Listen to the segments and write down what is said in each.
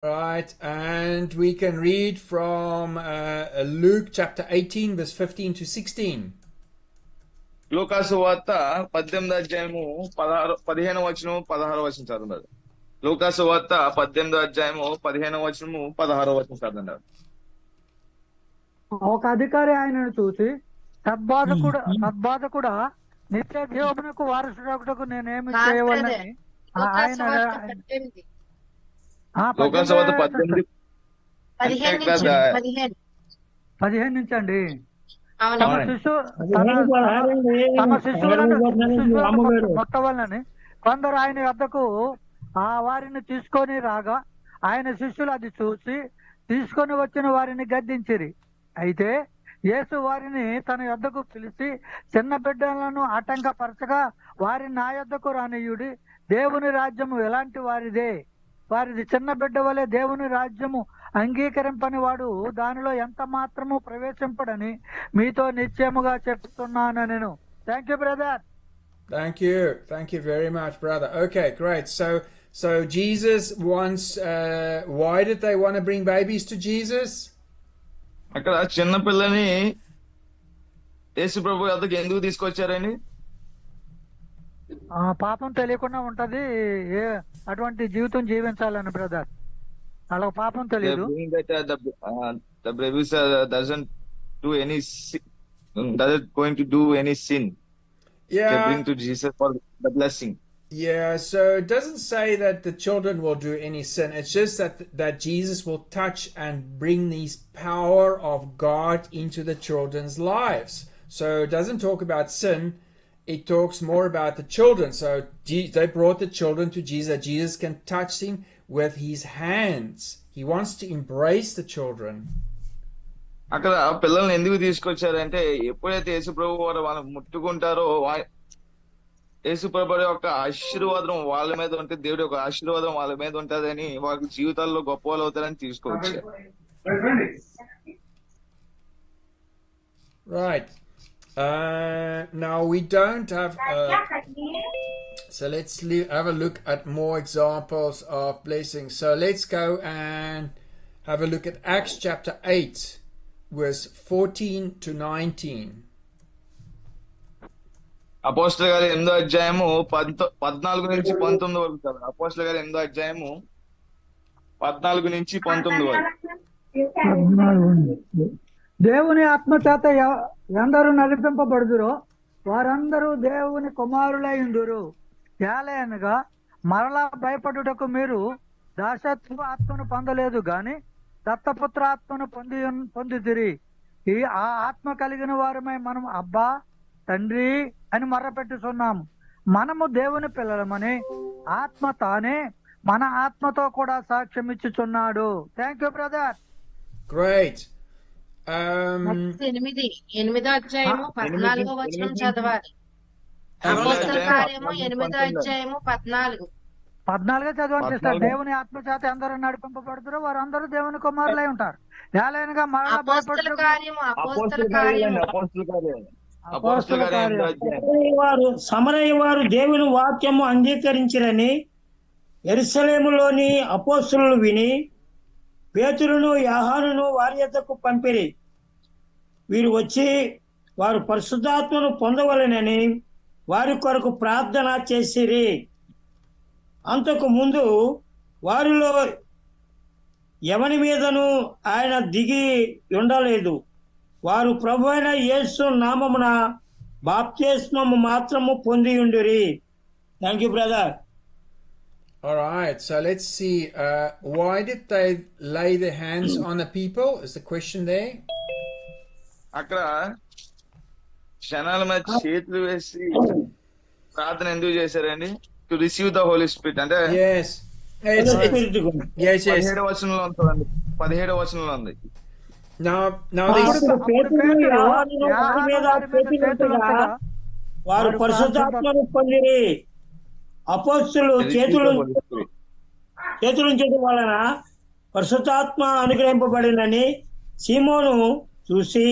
Right, and we can read from Luke chapter 18, verse 15 to 16. లూకాసు వార్త 18వ అధ్యాయము 15వ వచనం 16వ వచనం చదవండి. లూకాసు వార్త 18వ అధ్యాయము 15వ వచనము 16వ వచనం చదవండి. ఒక అధికారి ఆయనను చూసి సద్బాధకుడా నిత్య జీవమునకు వారసుడకు నేనేమి చేయవలనని ఆయన లూకాసు వార్త 18 15 నుంచి అండి. మొట్టవలనని కొందరు ఆయన వద్దకు వారిని తీసుకొని రాగా ఆయన శిష్యులు అది చూసి తీసుకొని వచ్చిన వారిని గద్దించిరి. అయితే యేసు వారిని తన యొద్దకు పిలిచి చిన్న బిడ్డలను ఆటంకపరచగా వారిని నా యొద్దకు రానియుడి, దేవుని రాజ్యము ఎలాంటి వారిది చిన్న బిడ్డ వలె దేవుని రాజ్యము అంగీకరింపని వాడు దానిలో ఎంత మాత్రము ప్రవేశింపడని మీతో నిశ్చయముగా చెప్తున్నాను నేను. Thank you brother. Thank you very much, brother. Okay, great. So Jesus wants, why did they want to bring babies to Jesus? అక్కడ చిన్న పిల్లని యేసు ప్రభు వద్దకు ఎందుకు తీసుకొచ్చారని? పాపం తెలియకుండా ఉంటది, అటువంటి జీవితం జీవించాలని బ్రదర్. అలా పాపం తెలియదు. The baby doesn't going to do any sin. Yeah. They bring to Jesus for the blessing. Yeah, so it doesn't say that the children will do any sin. It's just that Jesus will touch and bring this power of God into the children's lives. So it doesn't talk about sin. It talks more about the children. So they brought the children to Jesus. Jesus can touch him with his hands. He wants to embrace the children. అక్కడ పిల్లల్ని ఎందుకు తీసుకొచ్చారంటే ఎప్పుడైతే యేసు ప్రభు వారు వాళ్ళని ముట్టుకుంటారో యేసు ప్రభు యొక్క ఆశీర్వాదం వాళ్ళ మీద ఉంటే దేవుడి యొక్క ఆశీర్వాదం వాళ్ళ మీద ఉంటదని వాళ్ళ జీవితాల్లో గొప్ప వాళ్ళు అవుతారని తీసుకొచ్చారు. Right. Now we don't have so let's have a look at more examples of blessings. So let's go and have a look at Acts chapter 8 verse 14 to 19. అపోస్తలుల గారి 8వ అధ్యాయము 14 నుంచి 19 వరకు చదవండి. అపోస్తలుల గారి 8వ అధ్యాయము 14 నుంచి 19 వరకు. దేవుని ఆత్మ చేత ఎందరూ నడిపింపబడుదురో వారందరూ దేవుని కుమారులైందురు. ఏలయనగా మరలా భయపడుటకు మీరు దాసత్వ ఆత్మను పొందలేదు గాని దత్తపుత్ర ఆత్మను పొందితిరి. ఆ ఆత్మ కలిగిన వారమై మనం అబ్బా తండ్రి అని మొర్రపెట్టుచున్నాము. మనము దేవుని పిల్లలమని ఆత్మ తానే మన ఆత్మతో కూడా సాక్ష్యం ఇచ్చుచున్నాడు. Thank you brother. గ్రేట్. 8వ అధ్యాయము 14వ వచనం చదవాలి. అపోస్తలుల కార్యము 8వ అధ్యాయము 14 చదవండి సిస్టర్. దేవుని ఆత్మ చేత ఎందరూ నడిపింపబడుతారో వారందరూ దేవుని కుమారులై ఉంటారు. ఏలైనగా మరలా అపోస్తలుల కార్యము సమరయ్య వారు దేవుని వాక్యము అంగీకరించిరని యెరూషలేములోని అపోస్తలులు విని పేతురును యోహానును వారి యొద్దకు పంపిరి. వీరు వచ్చి వారు పరిశుద్ధాత్మను పొందవలెనని వారి కొరకు ప్రార్థన చేసిరి. అంతకు ముందు వారిలో ఎవని మీదను ఆయన దిగి ఉండలేదు. వారు ప్రభువైన యేసు నామమున బాప్తిస్మము మాత్రము పొంది ఉండిరి. Thank you brother. All right, so let's see. Why did they lay their hands on the people? Is the question there? అక్కడ క్షణాల మీద చేతులు వేసి ప్రార్థన ఎందుకు చేశారండి? To receive the holy spirit అంటే 17వ వచనంలో ఉంటుందండి. 17వ వచనంలో ఉంది. వారు పరిశుద్ధాత్మను పొందిరి. అపోస్తలులు చేతులుంచడం వలన పరిశుద్ధాత్మ అనుగ్రహింపబడినని సీమోను చూసి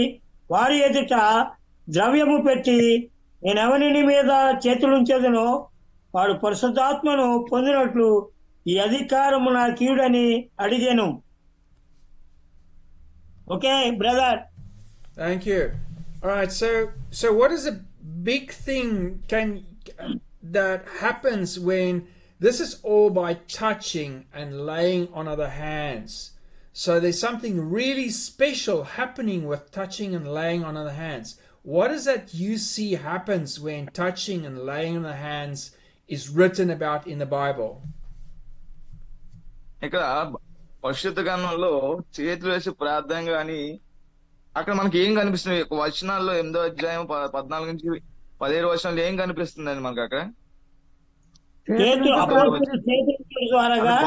వారి ఎదుట ద్రవ్యము పెట్టి నేనెవని మీద చేతులుంచేదనో వాడు పరిశుద్ధాత్మను పొందినట్లు ఈ అధికారము నాకు ఇయుడని అడిగాను. Okay brother. Thank you. All right. So what is a big thing that happens when this is all by touching and laying on other hands? So there's something really special happening with touching and laying on other hands. What is that you see happens when touching and laying on the hands is written about in the Bible? ఇక్కడ పరిశుద్ధ గ్రంథంలో చేతులు వేసి ప్రార్థన గాని అక్కడ మనకి ఏం కనిపిస్తుంది? వచనాల్లో 8వ అధ్యాయం 14 నుంచి 17 వచనాలు ఏం కనిపిస్తుందండి మనకి అక్కడ?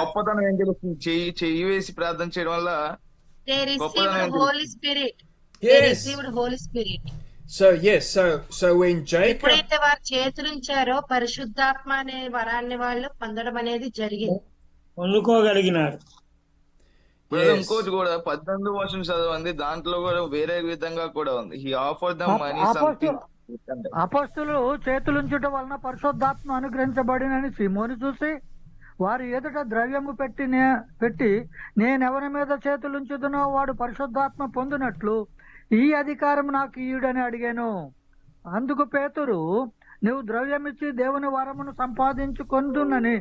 గొప్పతనం ఏం తెలుస్తుంది? చెయ్యి వేసి ప్రార్థన చేయడం వల్ల holy spirit. So when Jacob, ఎప్పుడైతే వారు చేతులుంచారో పరిశుద్ధాత్మ అనే వరాన్ని వాళ్ళు పొందడం అనేది జరిగింది. పొందుకోగలిగినారు. ఇంకోటి కూడా 18వ వచనం చదవండి, దాంట్లో కూడా వేరే విధంగా కూడా ఉంది. హి ఆఫర్డ్ దెం మనీ సంథింగ్. అపొస్తలులు చేతులుంచుట వలన పరిశుద్ధాత్మ అనుగ్రహించబడినని సీమోను చూసి వారి ఎదుట ద్రవ్యము పెట్టి నేనెవరి మీద చేతులుంచుదునో వాడు పరిశుద్ధాత్మ పొందినట్లు ఈ అధికారం నాకు ఇయుడని అడిగాను. అందుకు పేతురు, నువ్వు ద్రవ్యమిచ్చి దేవుని వరమును సంపాదించుకొందునని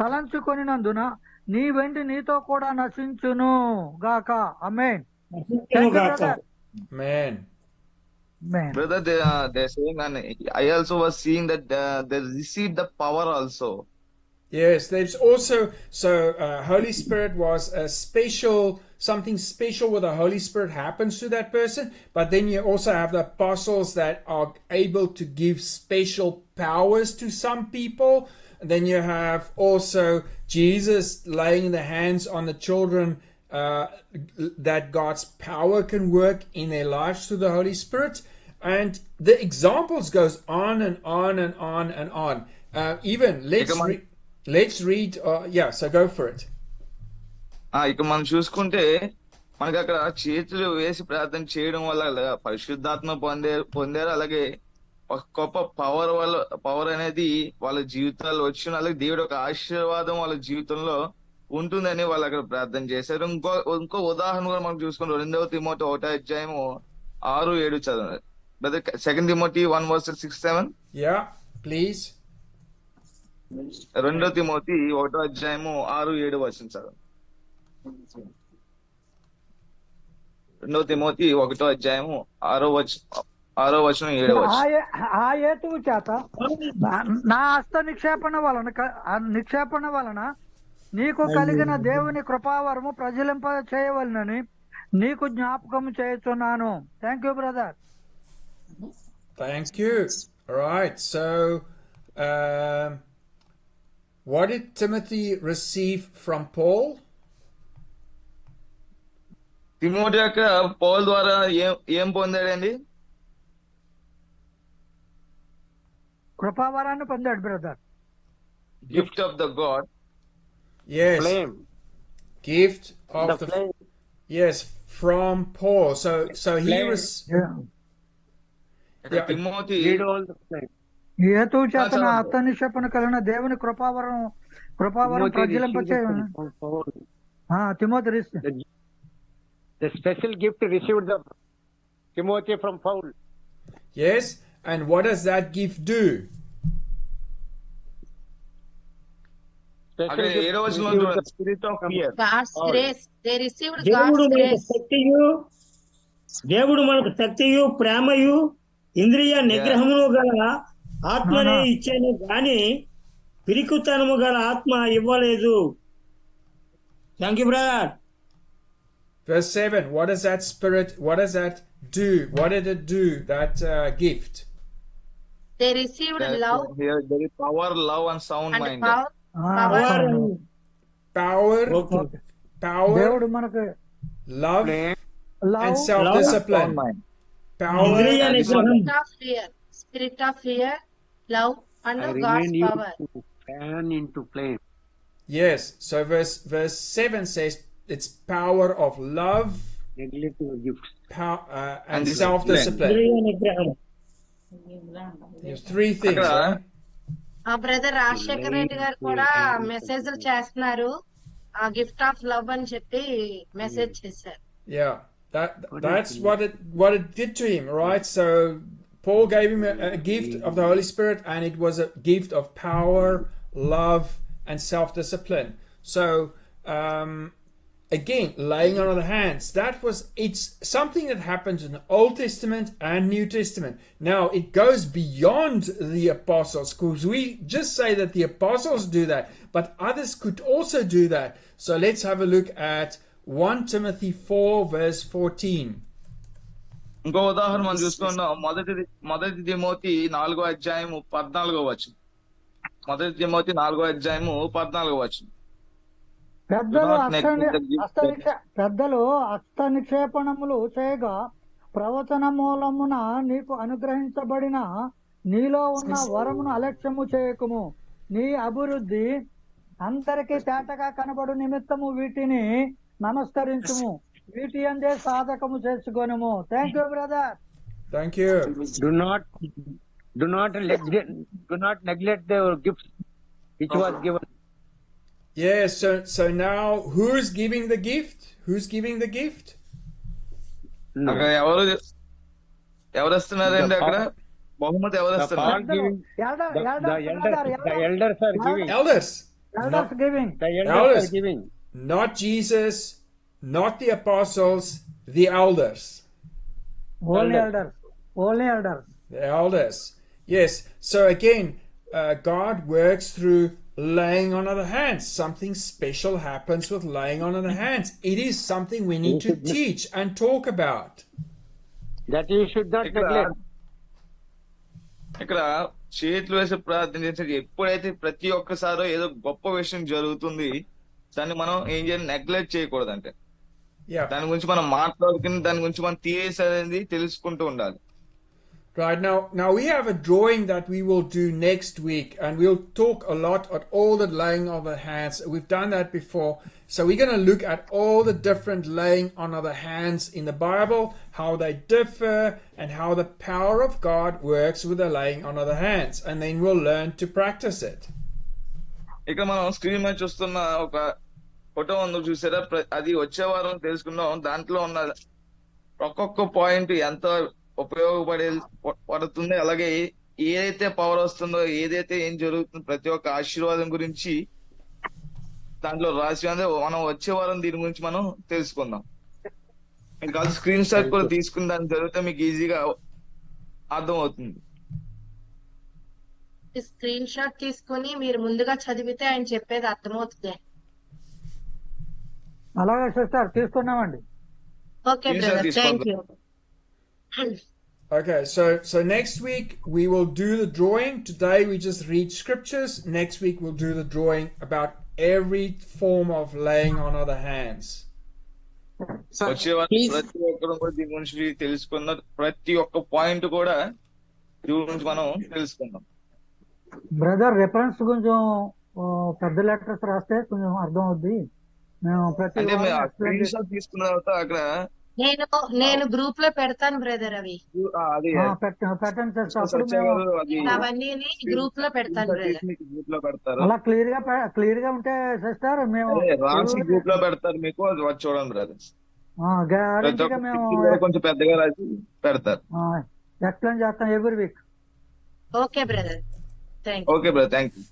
తలంచుకొనినందున నీ వెండి నీతో కూడా నశించును గాక. ఆమేన్. man. Brother, they're saying, and I also was seeing that they received the power also. Yes, there's also, Holy Spirit was something special where the Holy Spirit happens to that person, but then you also have the apostles that are able to give special powers to some people. And then you have also Jesus laying the hands on the children, that God's power can work in their lives through the Holy Spirit. And the examples goes on and on and on and on. Even let's read. So go for it. ఇక మనం చూసుకుంటే మనకి అక్కడ చేతులు వేసి ప్రార్థన చేయడం వల్ల పరిశుద్ధాత్మ పొందారు. అలాగే ఒక గొప్ప పవర్ అనేది వాళ్ళ జీవితాల్లో వచ్చిన, అలాగే దేవుడు ఒక ఆశీర్వాదం వాళ్ళ జీవితంలో ఉంటుందని వాళ్ళు అక్కడ ప్రార్థన చేశారు. ఇంకో ఉదాహరణ కూడా మనం చూసుకుంటాం. 2వ తిమోతి 1వ అధ్యాయము 6-7 చదవండి. Brother, 2 Timothy 1:6-7. Yeah, please. 2 Timothy 1వ అధ్యాయము 6-7 వచనం చదవండి. 2 తిమోతి 1వ అధ్యాయము 6వ వచనం 7వ వచనం. ఆ హేతువు చేత నా హస్త నిక్షేపణ వలన నీకు కలిగిన దేవుని కృపావరము ప్రజలింప చేయవలనని నీకు జ్ఞాపకం చేస్తున్నాను. Thank you brother. Thank you. All right. So, what did Timothy receive from Paul? Timothy యొక్క పౌలు ద్వారా ఏం పొందాడండి? కృపావరాన్ని పొందాడు brother. Gift of the God. Yes. Flame. Gift of The flame. Yes, from Paul. So he was. Timothy Read all the flame. ఈ హేతువు చేత నా హస్త నిక్షేపణ కలిగిన దేవుని కృపావరం ప్రజలింప చేయవలెను. Timothy The special gift received the Timothy from Paul. Yes, and what does that gift do? Special gift received the spirit of fear. God's grace. They received దేవుడు God's మనకు grace. శక్తియు ప్రేమయు ఇంద్రియ నిగ్రహమును గల ఆత్మనే ఇచ్చాను గాని పిరికుతనము గల ఆత్మ ఇవ్వలేదు. Thank you brother. Verse 7. What does that spirit? What does that do? What did it do? That gift. They received love There is power, love and sound and mind. Power. దేవుడు మనకు Love and self-discipline. Power. spirit of fear, love and I God's remain you power. to fan into flame. Yes. So verse 7 says it's power of love, Neglect your gifts. and self-discipline. ఇంద్రియ నిగ్రహం. There's three things. అక్కడ Right? Brother Rajasekhar Reddy గారు కూడా మెసేజ్లు చేస్తున్నారు. Gift of love అని చెప్పి message చేశారు. Yeah, that's what it did to him, right? So Paul gave him a gift of the Holy Spirit, and it was a gift of power, love, and self-discipline. So again, laying on of the hands, it's something that happens in the Old Testament and New Testament. Now it goes beyond the apostles, because we just say that the apostles do that, but others could also do that. So let's have a look at 1 Timothy 4 verse 14. ఇంకో ఉదాహరణ మనం చూసుకున్నాం. మొదటి Timothy 4:14. మొదటి Timothy 4:14. పెద్దలు హస్త నిక్షేపణములు చేయగా ప్రవచన మూలమున నీకు అనుగ్రహించబడిన నీలో ఉన్న వరమును అలక్ష్యము చేయకుము. నీ అభివృద్ధి అందరికీ తేటగా కనబడు నిమిత్తము వీటిని నమస్కరించుము. వీటి అందే సాధకము చేసుకొనుము. Thank you brother. Thank you. Do not neglect the gifts which was given. Yes, so now who's giving the gift? Who's giving the gift? అక్కడ ఎవరు వస్తున్నారండి? అక్కడ బహుమతి ఎవరు వస్తున్నారు? The elders are giving. Elders giving. The elders are giving. Not Jesus, not the apostles, the elders. Only elders. The elders. Yes. So again, God works through laying on of the hands. Something special happens with laying on of the hands. It is something we need to teach and talk about. That you should not neglect. ఇక్కడ చేతులు వేసి ప్రార్థించే ఎప్పుడైతే ప్రతి ఒక్కసారి ఏదో గొప్ప విషయం జరుగుతుంది, దాన్ని మనం ఏం చేయాలి? నెగ్లెక్ట్ చేయకూడదంటే దాని గురించి మనం మాట్లాడుకుని దాని గురించి మనం తీసేది తెలుసుకుంటూ ఉండాలి. Right, now we have a drawing that we will do next week, and we'll talk a lot at all the laying of the hands. We've done that before, so we're going to look at all the different laying on of the hands in the Bible, how they differ, and how the power of God works with the laying on of the hands, and then we'll learn to practice it. ఇక మనం screen మీద చూస్తున్న ఒక photo ఉంది చూసారా? అది వచ్చే వారం తెలుసుకుందాం. దాంట్లో ఉన్న ఒక్కొక్క పాయింట్ ఎంత పడుతుంది, అలాగే ఏదైతే పవర్ వస్తుందో, ఏదైతే ఏం జరుగుతుందో, ప్రతి ఒక్క ఆశీర్వాదం గురించి దాంట్లో రాసి ఉంది. మనం వచ్చే వారం దీని గురించి మనం తెలుసుకుందాం. మీకు కాదు స్క్రీన్ షాట్ కూడా తీసుకుని దాన్ని చదివితే మీకు ఈజీగా అర్థం అవుతుంది. స్క్రీన్ షాట్ తీసుకుని మీరు ముందుగా చదివితే ఆయన చెప్పేది అర్థమవుతుంది. అలాగే సిస్టర్ తీసుకున్నామండి. Okay brother, thank you. Okay, so next week we will do the drawing. Today we just read scriptures. Next week we'll do the drawing about every form of laying on of the hands. వచ్చే వారం ప్రతి ఒక్కరు కూడా దీని గురించి తెలుసుకున్న ప్రతి ఒక్క పాయింట్ కూడా దీని గురించి మనం తెలుసుకుందాం. బ్రదర్ రిఫరెన్స్ కొంచెం పెద్ద లెటర్స్ రాస్తే కొంచెం అర్థం అవుద్ది. మేము ప్రతి స్క్రీన్ షాట్ తీసుకున్న తర్వాత అక్కడ నేను గ్రూప్ లో పెడతాను బ్రదర్. అవి పెట్టండి. అవన్నీ గ్రూప్ లో పెడతాను బ్రదర్. అలా క్లియర్ గా ఉంటే సిస్టర్ మేము రాసి గ్రూప్ లో పెడతారు. మీకు అది చూడండి బ్రదర్. గ్యారెంటీగా మేము కొంచెం పెద్దగా రాసి పెడతారు. ఎక్స్ప్లెయిన్ చేస్తాం every week. Okay brother, thank you. Okay brother, thank you.